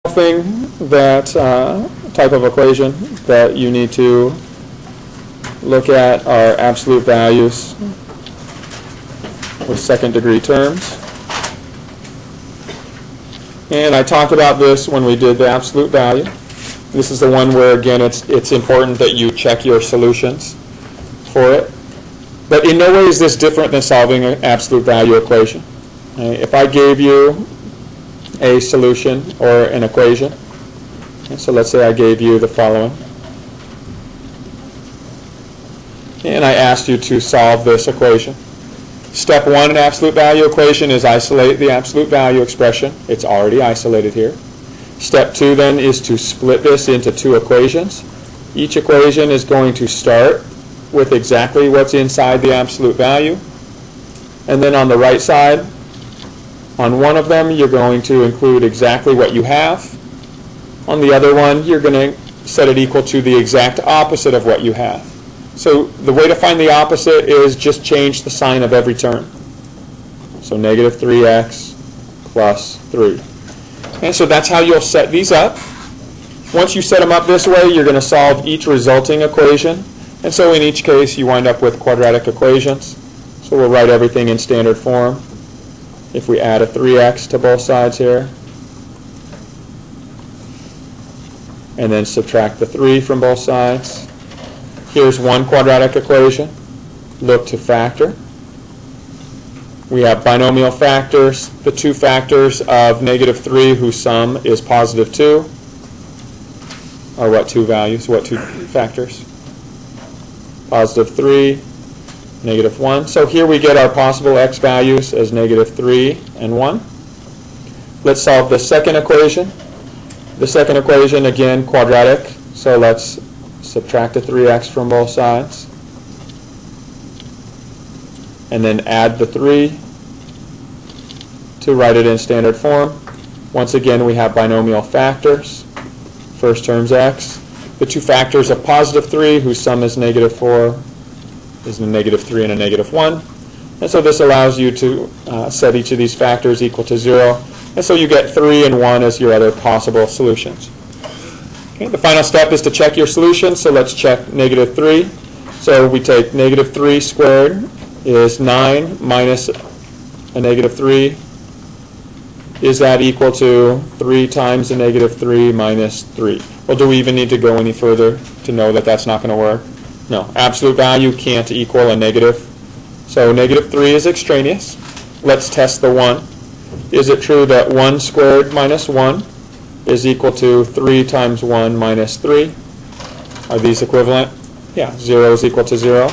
thing that type of equation that you need to look at are absolute values with second degree terms. And I talked about this when we did the absolute value. This is the one where, again, it's important that you check your solutions for it. But in no way is this different than solving an absolute value equation. If I gave you a solution or an equation, so let's say I gave you the following, and I asked you to solve this equation. Step one in absolute value equation is isolate the absolute value expression. It's already isolated here. Step two then is to split this into two equations. Each equation is going to start with exactly what's inside the absolute value. And then on the right side, on one of them, you're going to include exactly what you have. On the other one, you're going to set it equal to the exact opposite of what you have. So the way to find the opposite is just change the sign of every term. So negative 3x plus 3. And so that's how you'll set these up. Once you set them up this way, you're going to solve each resulting equation. And so in each case, you wind up with quadratic equations. So we'll write everything in standard form. If we add a 3x to both sides here, and then subtract the 3 from both sides. Here's one quadratic equation. Look to factor. We have binomial factors, the two factors of negative 3 whose sum is positive 2. Are what two values? What two factors? Positive 3, negative 1. So here we get our possible x values as negative 3 and 1. Let's solve the second equation. The second equation, again, quadratic. So let's subtract a 3x from both sides. And then add the 3 to write it in standard form. Once again, we have binomial factors. First term's x. The two factors of positive 3, whose sum is negative 4, is a negative 3 and a negative 1. And so this allows you to set each of these factors equal to 0. And so you get 3 and 1 as your other possible solutions. Okay, the final step is to check your solution. So let's check negative 3. So we take negative 3 squared is 9 minus a negative 3. Is that equal to 3 times a negative 3 minus 3? Well, do we even need to go any further to know that that's not going to work? No. Absolute value can't equal a negative. So negative 3 is extraneous. Let's test the 1. Is it true that 1 squared minus 1 is equal to 3 times 1 minus 3? Are these equivalent? Yeah, 0 is equal to 0.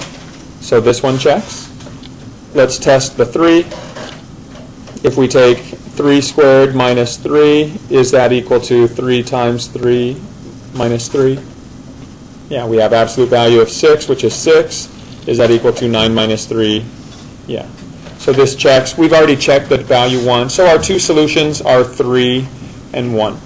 So this one checks. Let's test the 3. If we take 3 squared minus 3, is that equal to 3 times 3 minus 3? Yeah, we have absolute value of 6, which is 6. Is that equal to 9 minus 3? Yeah. So this checks. We've already checked the value 1. So our two solutions are 3 and 1.